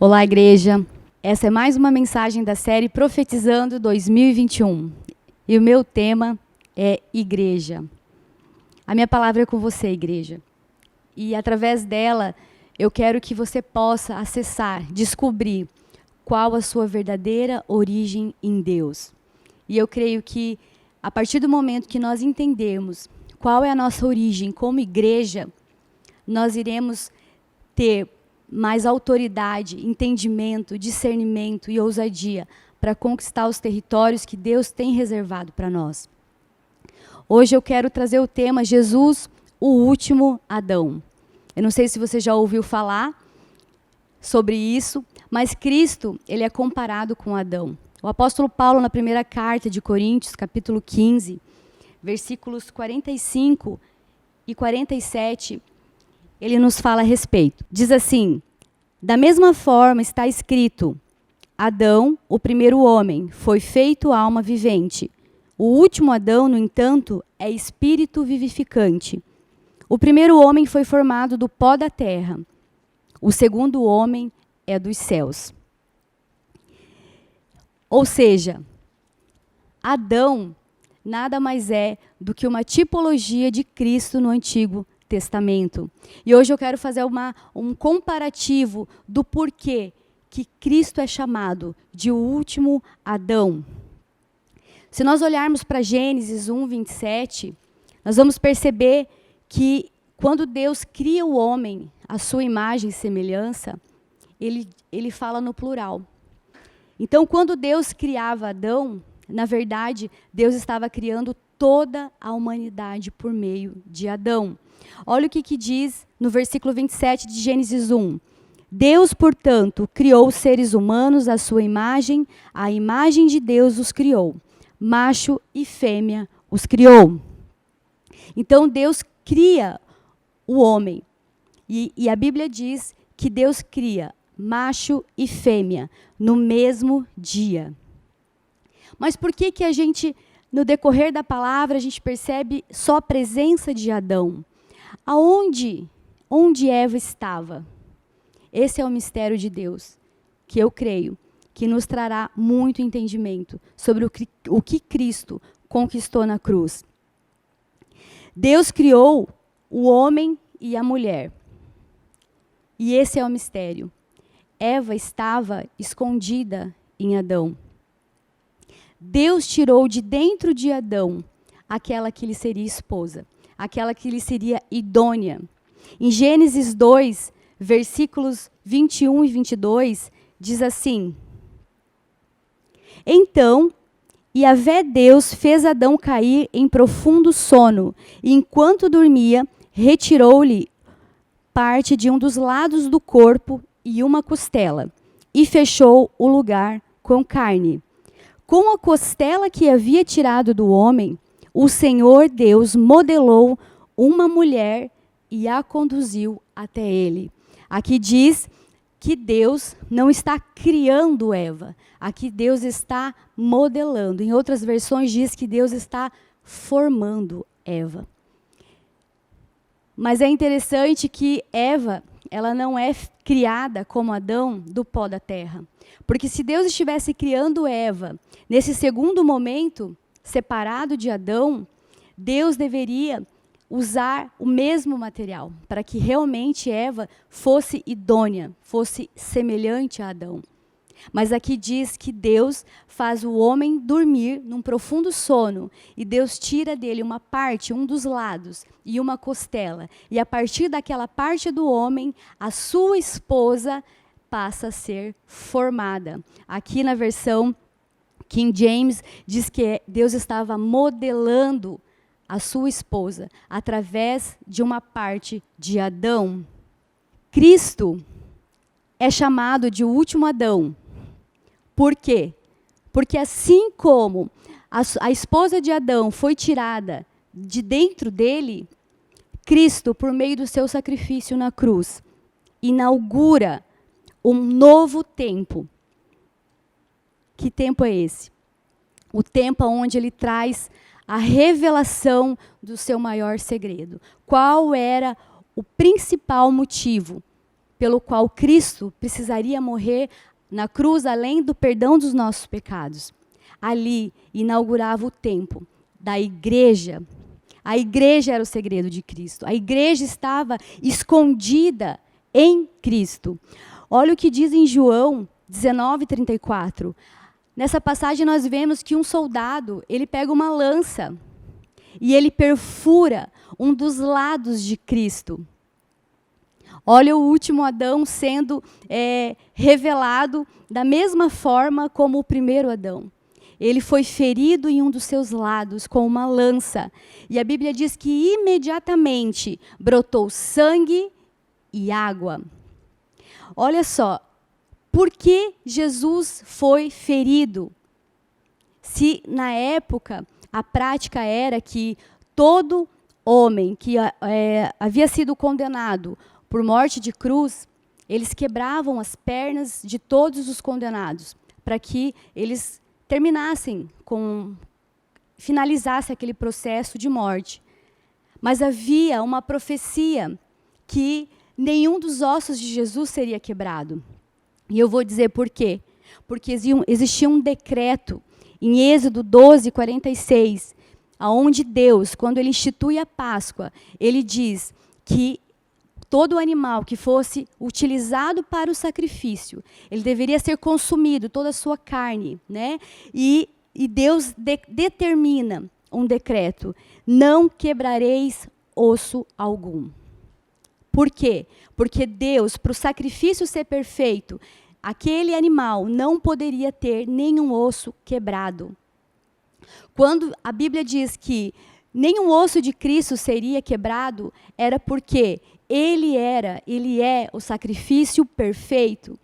Olá, igreja. Essa é mais uma mensagem da série Profetizando 2021. E o meu tema é igreja. A minha palavra é com você, igreja. E através dela, eu quero que você possa acessar, descobrir qual a sua verdadeira origem em Deus. E eu creio que, a partir do momento que nós entendermos qual é a nossa origem como igreja, nós iremos ter mais autoridade, entendimento, discernimento e ousadia para conquistar os territórios que Deus tem reservado para nós. Hoje eu quero trazer o tema Jesus, o último Adão. Eu não sei se você já ouviu falar sobre isso, mas Cristo, ele é comparado com Adão. O apóstolo Paulo, na primeira carta de Coríntios, capítulo 15, versículos 45 e 47, ele nos fala a respeito. Diz assim: da mesma forma está escrito, Adão, o primeiro homem, foi feito alma vivente. O último Adão, no entanto, é espírito vivificante. O primeiro homem foi formado do pó da terra. O segundo homem é dos céus. Ou seja, Adão nada mais é do que uma tipologia de Cristo no Antigo Testamento. E hoje eu quero fazer um comparativo do porquê que Cristo é chamado de o último Adão. Se nós olharmos para Gênesis 1, 27, nós vamos perceber que quando Deus cria o homem, à sua imagem e semelhança, ele fala no plural. Então, quando Deus criava Adão, na verdade, Deus estava criando toda a humanidade por meio de Adão. Olha o que diz no versículo 27 de Gênesis 1. Deus, portanto, criou os seres humanos à sua imagem, a imagem de Deus os criou. Macho e fêmea os criou. Então, Deus cria o homem. E a Bíblia diz que Deus cria macho e fêmea no mesmo dia. Mas por que a gente, no decorrer da palavra, a gente percebe só a presença de Adão? Onde Eva estava? Esse é o mistério de Deus, que eu creio que nos trará muito entendimento sobre o que Cristo conquistou na cruz. Deus criou o homem e a mulher. E esse é o mistério. Eva estava escondida em Adão. Deus tirou de dentro de Adão aquela que lhe seria esposa, aquela que lhe seria idônea. Em Gênesis 2, versículos 21 e 22, diz assim: então, Yahvé Deus fez Adão cair em profundo sono, e enquanto dormia, retirou-lhe parte de um dos lados do corpo e uma costela, e fechou o lugar com carne. Com a costela que havia tirado do homem, o Senhor Deus modelou uma mulher e a conduziu até ele. Aqui diz que Deus não está criando Eva. Aqui Deus está modelando. Em outras versões diz que Deus está formando Eva. Mas é interessante que Eva, ela não é criada como Adão do pó da terra. Porque se Deus estivesse criando Eva nesse segundo momento, separado de Adão, Deus deveria usar o mesmo material para que realmente Eva fosse idônea, fosse semelhante a Adão. Mas aqui diz que Deus faz o homem dormir num profundo sono e Deus tira dele uma parte, um dos lados e uma costela. E a partir daquela parte do homem, a sua esposa passa a ser formada. Aqui na versão King James diz que Deus estava modelando a sua esposa através de uma parte de Adão. Cristo é chamado de o último Adão. Por quê? Porque assim como a esposa de Adão foi tirada de dentro dele, Cristo, por meio do seu sacrifício na cruz, inaugura um novo tempo. Que tempo é esse? O tempo onde ele traz a revelação do seu maior segredo. Qual era o principal motivo pelo qual Cristo precisaria morrer na cruz, além do perdão dos nossos pecados. Ali inaugurava o tempo da igreja. A igreja era o segredo de Cristo. A igreja estava escondida em Cristo. Olha o que diz em João 19:34. Nessa passagem nós vemos que um soldado, ele pega uma lança e ele perfura um dos lados de Cristo. Olha o último Adão sendo revelado da mesma forma como o primeiro Adão. Ele foi ferido em um dos seus lados com uma lança. E a Bíblia diz que imediatamente brotou sangue e água. Olha só, por que Jesus foi ferido? Se na época a prática era que todo homem que havia sido condenado por morte de cruz, eles quebravam as pernas de todos os condenados, para que eles finalizassem aquele processo de morte. Mas havia uma profecia que nenhum dos ossos de Jesus seria quebrado. E eu vou dizer por quê. Porque existia um decreto em Êxodo 12:46, aonde Deus, quando ele institui a Páscoa, ele diz que todo animal que fosse utilizado para o sacrifício, ele deveria ser consumido, toda a sua carne, né? E Deus determina um decreto: não quebrareis osso algum. Por quê? Porque Deus, para o sacrifício ser perfeito, aquele animal não poderia ter nenhum osso quebrado. Quando a Bíblia diz que nenhum osso de Cristo seria quebrado, era porque Ele é o sacrifício perfeito.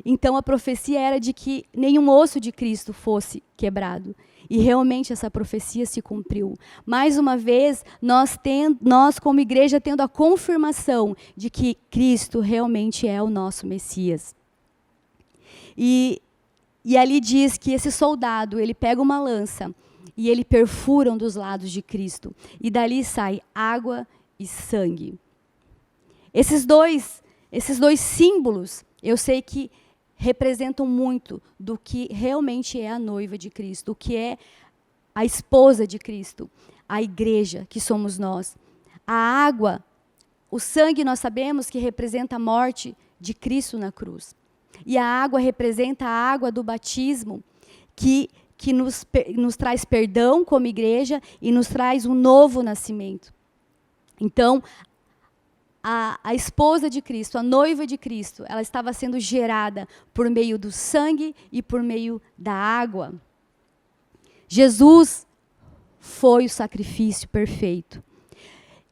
Então a profecia era de que nenhum osso de Cristo fosse quebrado. E realmente essa profecia se cumpriu. Mais uma vez, nós como igreja tendo a confirmação de que Cristo realmente é o nosso Messias. E ali diz que esse soldado, ele pega uma lança e ele perfura um dos lados de Cristo. E dali sai água e sangue. Esses dois símbolos, eu sei que representam muito do que realmente é a noiva de Cristo, o que é a esposa de Cristo, a igreja que somos nós. A água, o sangue, nós sabemos que representa a morte de Cristo na cruz. E a água representa a água do batismo, que nos traz perdão como igreja e nos traz um novo nascimento. Então, a esposa de Cristo, a noiva de Cristo, ela estava sendo gerada por meio do sangue e por meio da água. Jesus foi o sacrifício perfeito.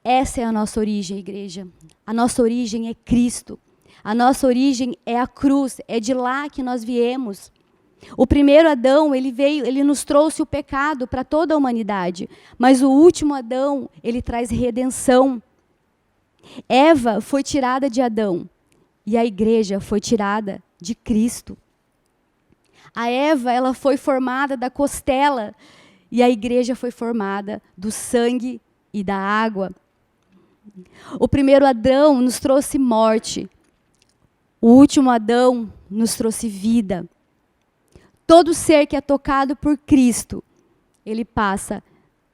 Essa é a nossa origem, igreja. A nossa origem é Cristo. A nossa origem é a cruz, é de lá que nós viemos. O primeiro Adão, ele nos trouxe o pecado para toda a humanidade, mas o último Adão, ele traz redenção. Eva foi tirada de Adão e a igreja foi tirada de Cristo. A Eva, ela foi formada da costela e a igreja foi formada do sangue e da água. O primeiro Adão nos trouxe morte. O último Adão nos trouxe vida. Todo ser que é tocado por Cristo, ele passa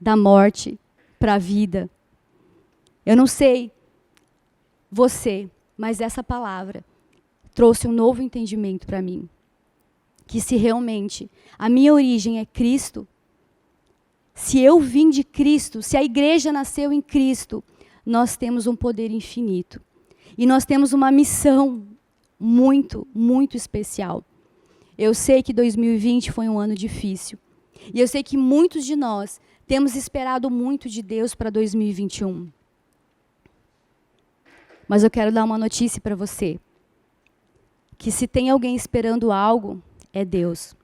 da morte para a vida. Eu não sei você, mas essa palavra trouxe um novo entendimento para mim. Que se realmente a minha origem é Cristo, se eu vim de Cristo, se a igreja nasceu em Cristo, nós temos um poder infinito. E nós temos uma missão muito, muito especial. Eu sei que 2020 foi um ano difícil. E eu sei que muitos de nós temos esperado muito de Deus para 2021. Mas eu quero dar uma notícia para você. Que se tem alguém esperando algo, é Deus.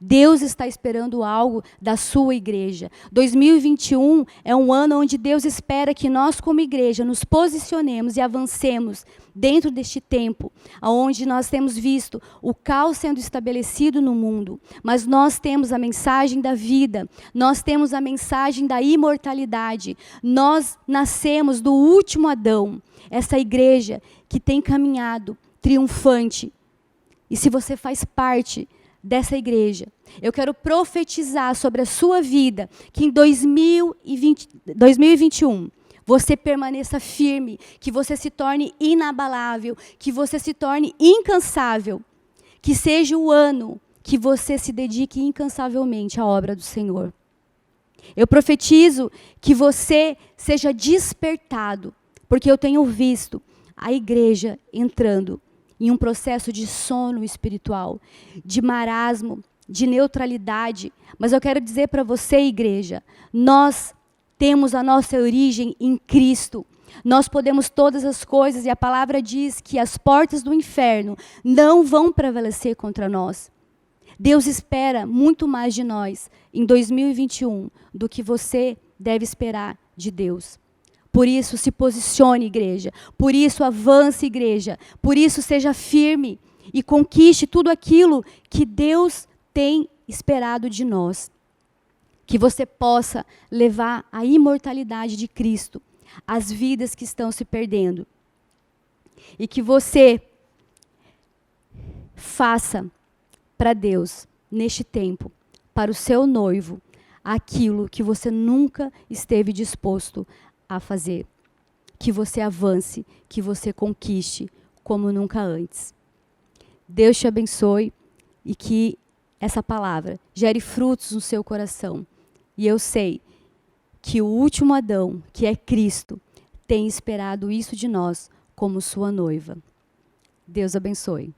Deus está esperando algo da sua igreja. 2021 é um ano onde Deus espera que nós, como igreja, nos posicionemos e avancemos dentro deste tempo, onde nós temos visto o caos sendo estabelecido no mundo, mas nós temos a mensagem da vida, nós temos a mensagem da imortalidade. Nós nascemos do último Adão, essa igreja que tem caminhado triunfante. E se você faz parte dessa igreja, eu quero profetizar sobre a sua vida, que em 2021, você permaneça firme, que você se torne inabalável, que você se torne incansável, que seja o ano que você se dedique incansavelmente à obra do Senhor. Eu profetizo que você seja despertado, porque eu tenho visto a igreja entrando em um processo de sono espiritual, de marasmo, de neutralidade. Mas eu quero dizer para você, igreja, nós temos a nossa origem em Cristo. Nós podemos todas as coisas, e a palavra diz que as portas do inferno não vão prevalecer contra nós. Deus espera muito mais de nós em 2021 do que você deve esperar de Deus. Por isso, se posicione, igreja. Por isso, avance, igreja. Por isso, seja firme e conquiste tudo aquilo que Deus tem esperado de nós. Que você possa levar a imortalidade de Cristo às vidas que estão se perdendo. E que você faça para Deus, neste tempo, para o seu noivo, aquilo que você nunca esteve disposto a fazer. Que você avance, que você conquiste como nunca antes. Deus te abençoe e que essa palavra gere frutos no seu coração. E eu sei que o último Adão, que é Cristo, tem esperado isso de nós como sua noiva. Deus abençoe.